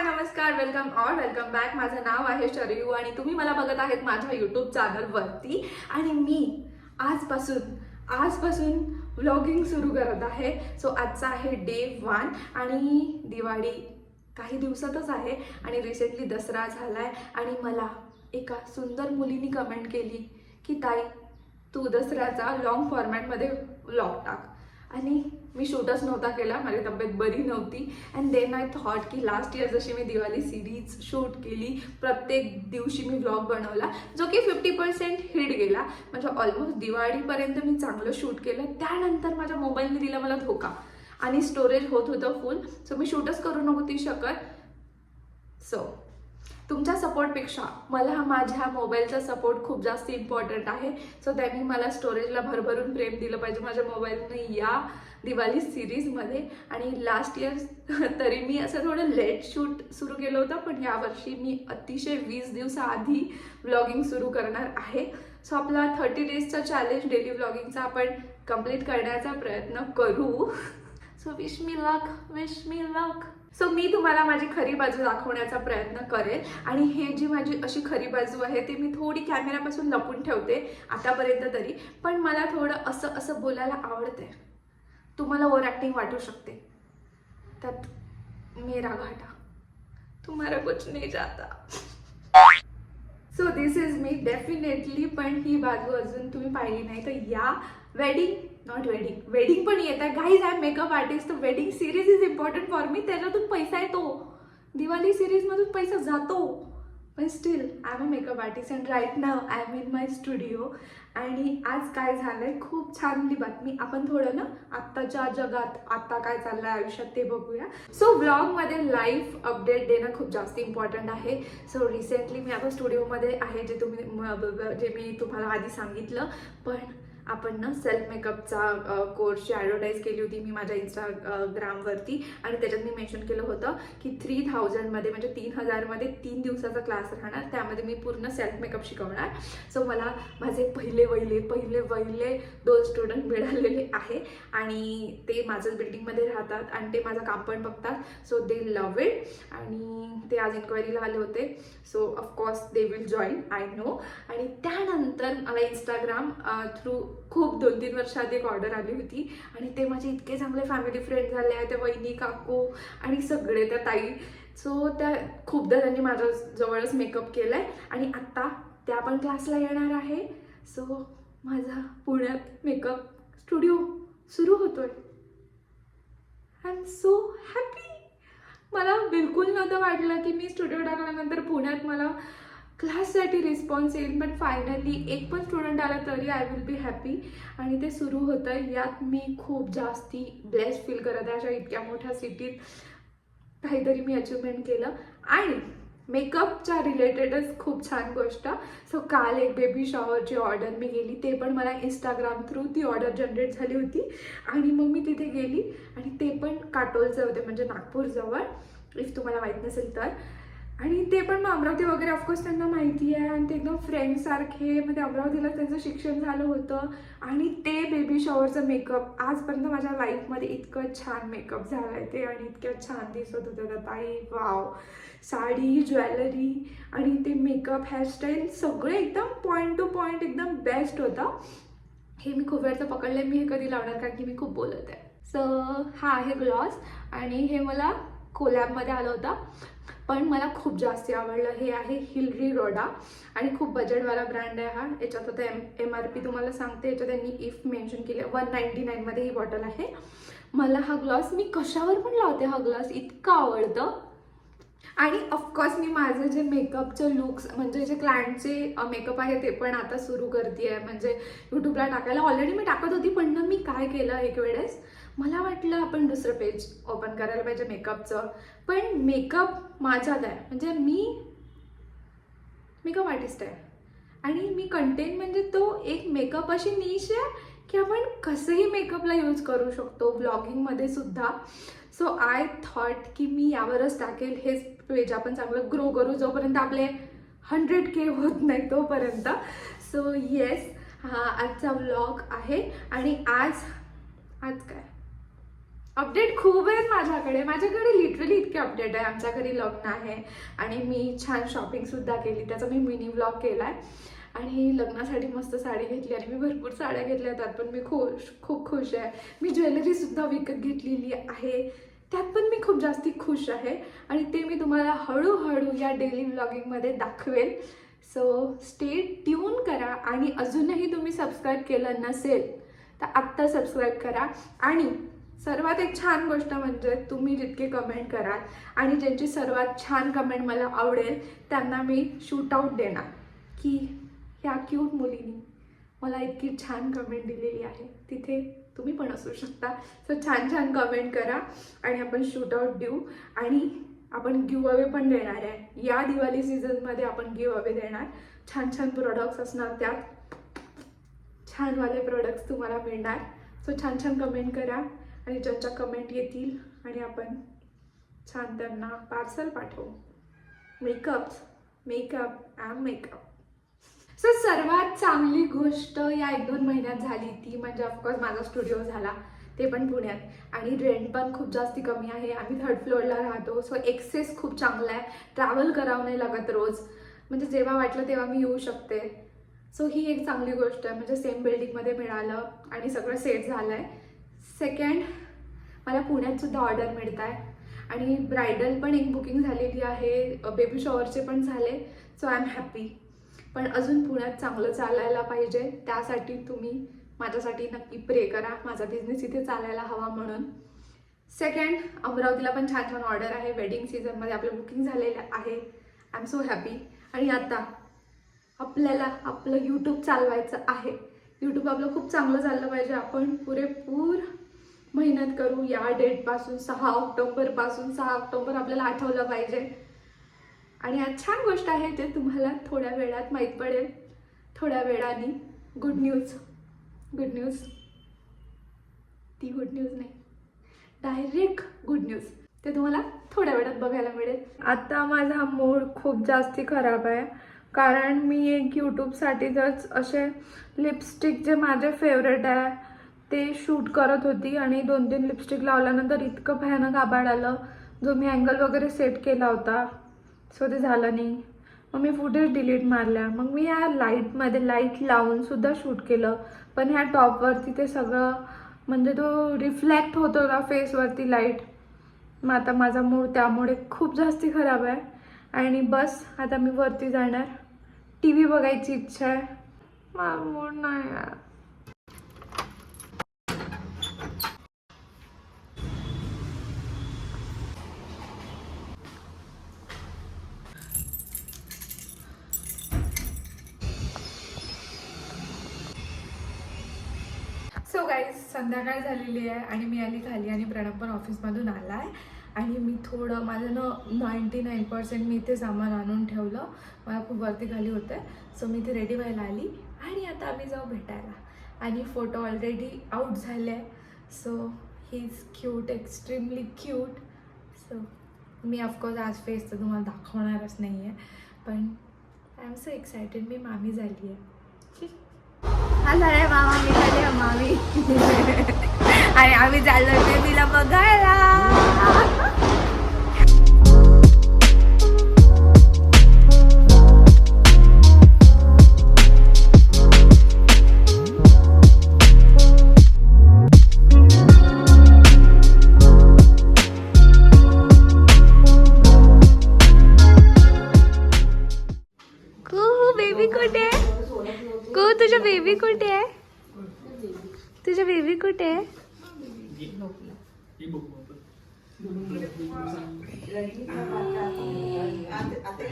हाय नमस्कार, welcome back. माझं नाव आहे शरयू आणि तुम्ही मला बघत आहेत माझ्या यूट्यूब चॅनलवरती. आणि मी आजपासून व्लॉगिंग सुरू करत आहे. सो आजचा आहे डे 1 आणि दिवाळी काही दिवसातच आहे आणि रिसेंटली दसरा झालाय. आणि मला एका सुंदर मुलीने कमेंट केली की ताई, तू दसऱ्याचा लॉंग फॉर्मॅटमध्ये व्लॉग टाक. आणि मी शूटच नव्हता केला, माझी तब्येत बरी नव्हती. अँड देन आय थॉट की लास्ट इयर जशी मी दिवाळी सिरीज शूट केली, प्रत्येक दिवशी मी व्लॉग बनवला, जो की 50% हिट गेला. म्हणजे ऑलमोस्ट दिवाळीपर्यंत मी चांगलं शूट केलं. त्यानंतर माझ्या मोबाईलने दिला मला धोका आणि स्टोरेज होत होतं फुल. सो मी शूटच करू नव्हती शकत. सो तुमच्या सपोर्टपेक्षा मला माझ्या मोबाईलचा सपोर्ट खूप जास्त इम्पॉर्टंट आहे. सो त्यांनी मला स्टोरेजला भरभरून प्रेम दिलं पाहिजे माझ्या मोबाईलने या दिवाळी सिरीजमध्ये. आणि लास्ट इयर तरी मी असं थोडं लेट शूट सुरू केलं होतं, पण यावर्षी मी अतिशय 20 दिवसाआधी व्लॉगिंग सुरू करणार आहे. सो आपला 30 डेजचा चॅलेंज डेली व्लॉगिंगचा आपण कंप्लीट करण्याचा प्रयत्न करू. So wish me luck. So मी तुम्हाला माझी खरी बाजू दाखवण्याचा प्रयत्न करेल. आणि हे जी माझी अशी खरी बाजू आहे ती मी थोडी कॅमेऱ्यापासून लपून ठेवते आतापर्यंत तरी. पण मला थोडं असं बोलायला आवडते. तुम्हाला ओव्हर ॲक्टिंग वाटू शकते, त्यात मेरा घाटा, तुम्हाला कुछ नहीं जाता. So this is me definitely. पण ही बाजू अजून तुम्ही पाहिली नाही तर या वेडिंग पण येत आहे गाईज. आय मेकअप आर्टिस्ट, तर wedding series is important for me. त्याच्यातून पैसा येतो, दिवाळी सिरीजमधून पैसा जातो, पण still I am a makeup artist and right now I am in my studio. आणि आज काय झालंय, खूप छानली बातमी. आपण थोडं ना आत्ताच्या जगात आता काय चाललंय आयुष्यात ते बघूया. सो व्लॉगमध्ये लाईव्ह अपडेट देणं खूप जास्त इम्पॉर्टंट आहे. सो रिसेंटली मी आता स्टुडिओमध्ये आहे, जे मी तुम्हाला आधी सांगितलं. पण आपण ना सेल्फ मेकअपचा कोर्सची ॲडव्हर्टाईज केली होती मी माझ्या इंस्टाग्रामवरती. आणि त्याच्यात मी मेन्शन केलं होतं की 3000मध्ये म्हणजे 3000मध्ये 3 दिवसाचा क्लास राहणार, त्यामध्ये मी पूर्ण सेल्फ मेकअप शिकवणार. सो मला माझे पहिले 2 स्टुडंट मिळालेले आहे आणि ते माझ्याच बिल्डिंगमध्ये राहतात आणि ते माझं काम पण बघतात. सो दे लव इट आणि ते आज इन्क्वायरीला आले होते. So of course they will join, I know. आणि त्यानंतर मला इंस्टाग्राम थ्रू खूप 2-3 वर्षाआधी एक ऑर्डर आली होती आणि ते माझे इतके चांगले फॅमिली फ्रेंड झाले आहे, त्या वहिनी, काकू आणि सगळे त्या ताई. सो त्या खूपदा त्यांनी माझ्या जवळच मेकअप केला आहे आणि आत्ता त्या पण क्लासला येणार आहे. सो माझा पुण्यात मेकअप स्टुडिओ सुरू होतोय. I am so happy. मला बिलकुल नव्हतं वाटलं की मी स्टुडिओ टाकल्यानंतर पुण्यात मला क्लाससाठी रिस्पॉन्स येईल, पण फायनली एक पण स्टुडंट आला तरी आय विल बी हॅपी. आणि ते सुरू होतं, यात मी खूप जास्ती ब्लेस्ड फील करत आहे. अशा इतक्या मोठ्या सिटीत काहीतरी मी अचिव्हमेंट केलं. आणि मेकअपच्या रिलेटेडच खूप छान गोष्ट. सो काल एक बेबी शॉवरची ऑर्डर मी गेली, ते पण मला इंस्टाग्राम थ्रू ती ऑर्डर जनरेट झाली होती. आणि मग मी तिथे गेली आणि ते पण काटोलचे होते, म्हणजे नागपूरजवळ, इफ तुम्हाला माहीत नसेल तर. आणि ते पण मग अमरावती वगैरे ऑफकोर्स त्यांना माहिती आहे आणि ते एकदम फ्रेंडसारखे. मग ते अमरावतीला त्यांचं शिक्षण झालं होतं आणि ते बेबी शॉवरचं मेकअप आजपर्यंत माझ्या लाईफमध्ये इतकं छान मेकअप झालं आहे ते. आणि इतक्या छान दिसत होतं त्या ताई, वाव. साडी, ज्वेलरी आणि ते मेकअप, हेअरस्टाईल सगळे एकदम पॉईंट टू पॉईंट एकदम बेस्ट होतं. हे मी खूप वेळचं पकडलं, मी हे कधी लावणार कारण की मी खूप बोलत आहे. सो हा आहे ग्लॉस आणि हे मला कोलॅबमध्ये आलं होतं, पण मला खूप जास्त आवडलं. हे आहे हिलरी रोडा आणि खूप बजेटवाला ब्रँड आहे हा. याच्यात आता MRP तुम्हाला सांगते. याच्यात त्यांनी इफ मेन्शन केले 199मध्ये ही बॉटल आहे. मला हा ग्लॉस, मी कशावर पण लावते हा ग्लॉस, इतकं आवडतं. आणि ऑफकोर्स मी माझं जे मेकअपचं लुक्स म्हणजे जे क्लायंटचे मेकअप आहे ते पण आता सुरू करते आहे, म्हणजे यूट्यूबला टाकायला. ऑलरेडी मी टाकत होती, पण ना मी काय केलं एक वेळेस, मला वाटलं आपण दुसरं पेज ओपन करायला पाहिजे मेकअपचं. पण मेकअप माझ्यात आहे, म्हणजे मी मेकअप आर्टिस्ट आहे आणि मी कंटेंट म्हणजे तो एक मेकअप अशी नीश आहे की आपण कसंही मेकअपला यूज करू शकतो, ब्लॉगिंगमध्ये सुद्धा. सो आय थॉट की मी यावरच टाकेल. हेच पेज आपण चांगलं ग्रो करू जोपर्यंत आपले 100K होत नाही तोपर्यंत. सो येस, हा आजचा व्लॉग आहे. आणि आज काय अपडेट खूप आहेत माझ्याकडे लिटरली इतके अपडेट आहे. आमच्या घरी लग्न आहे आणि मी छान शॉपिंगसुद्धा केली, त्याचा मी मिनी व्लॉग केला आहे. आणि लग्नासाठी मस्त साडी घेतली आणि मी भरपूर साड्या घेतल्या, त्यात पण मी खूप खुश आहे. मी ज्वेलरीसुद्धा विकत घेतलेली आहे, त्यात पण मी खूप जास्ती खुश आहे. आणि ते मी तुम्हाला हळूहळू या डेली व्लॉगिंगमध्ये दाखवेल. सो स्टे ट्यून करा. आणि अजूनही तुम्ही सबस्क्राईब केलं नसेल तर आत्ता सबस्क्राईब करा. आणि सर्वात एक छान गोष्ट म्हणजे तुम्ही जितके कमेंट कराल आणि ज्यांची सर्वात छान कमेंट मला आवडेल त्यांना मी शूटआउट देणार, की ह्या क्यूट मुलीने मला इतकी छान कमेंट दिलेली आहे, तिथे तुम्ही पण असू शकता. सो छान कमेंट करा आणि आपण शूटआउट देऊ. आणि आपण गिव अवे पण देणार आहे या दिवाळी सीझनमध्ये. आपण गिव अवे देणार, छान प्रोडक्ट्स असणार, त्यात छानवाले प्रोडक्ट्स तुम्हाला मिळणार. सो छान कमेंट करा आणि ज्यांच्या कमेंट येतील आणि आपण छान त्यांना पार्सल पाठवू. मेकअप. सो सर्वात चांगली गोष्ट या 1-2 महिन्यात झाली ती म्हणजे ऑफकोर्स माझा स्टुडिओ झाला, ते पण पुण्यात. आणि रेंट पण खूप जास्ती कमी आहे. आम्ही 3rd फ्लोअरला राहतो. सो एक्सेस खूप चांगला आहे, ट्रॅव्हल करावं नाही लागत रोज, म्हणजे जेव्हा वाटलं तेव्हा मी येऊ शकते. सो ही एक चांगली गोष्ट आहे, म्हणजे सेम बिल्डिंगमध्ये मिळालं आणि सगळं सेट झालं आहे. सेकंड, मला पुण्यातसुद्धा ऑर्डर मिळत आहे आणि ब्रायडल पण एक बुकिंग झालेली आहे, बेबी शॉवरचे पण झाले. So I am happy. पण अजून पुण्यात चांगलं चालायला पाहिजे, त्यासाठी तुम्ही माझ्यासाठी नक्की प्रे करा, माझा बिझनेस इथे चालायला हवा म्हणून. सेकंड, अमरावतीला पण छान ऑर्डर आहे. वेडिंग सीझनमध्ये आपलं बुकिंग झालेलं आहे. I am so happy. आणि आता आपल्याला आपलं यूट्यूब चालवायचं आहे. यूट्यूब आपलं खूप चांगलं चाललं पाहिजे. आपण पुरेपूर मेहनत करू. या डेटपासून 6 ऑक्टोबरपासून 6 ऑक्टोबर आपल्याला आठवलं पाहिजे. आणि आज छान गोष्ट आहे जे तुम्हाला थोड्या वेळात माहीत पडेल, थोड्या वेळाने. Good news. ती गुड न्यूज नाही, डायरेक्ट गुड न्यूज, ते तुम्हाला थोड्या वेळात बघायला मिळेल. आता माझा मूड खूप जास्ती खराब आहे, कारण मी एक यूट्यूबसाठीच असे लिपस्टिक जे माझे फेवरेट आहे ते शूट करत होती. आणि 2-3 लिपस्टिक लावल्यानंतर इतकं भयानक आभाळ आलं, जो मी अँगल वगैरे सेट केला होता सो ते झालं नाही. मग मी फुटेज डिलीट मारल्या. मग मी या लाईटमध्ये लाईट लावूनसुद्धा शूट केलं, पण ह्या टॉपवरती ते सगळं म्हणजे तो रिफ्लेक्ट होत होता फेसवरती लाईट. मग आता माझा मूड त्यामुळे खूप जास्ती खराब आहे. आणि बस आता मी वरती जाणार, टी व्ही बघायची इच्छा आहे. माझा मूड नाही आहे. सो गाईज, संध्याकाळ झालेली आहे आणि मी आली खाली आणि प्रणव पण ऑफिसमधून आला आहे. आणि मी थोडं माझं 99% मी इथे सामान आणून ठेवलं, मला खूप वरती खाली होतं आहे. सो मी इथे रेडी व्हायला आली आणि आता आम्ही जाऊ भेटायला. आणि फोटो ऑलरेडी आउट झाले आहे. So he is cute, extremely cute. So me of course आज फेस तर तुम्हाला दाखवणारच नाही आहे, पण आय एम सो एक्सायटेड. मी मामी झाली आहे. हा झालाय मामा, मी झाले मामी. आणि आम्ही चाललो बेबीला बघायला. बेबी कुठे आहे? तुझ्या बेबी कुठे आहे? तुझ्या बेबी कुठे आहे? आता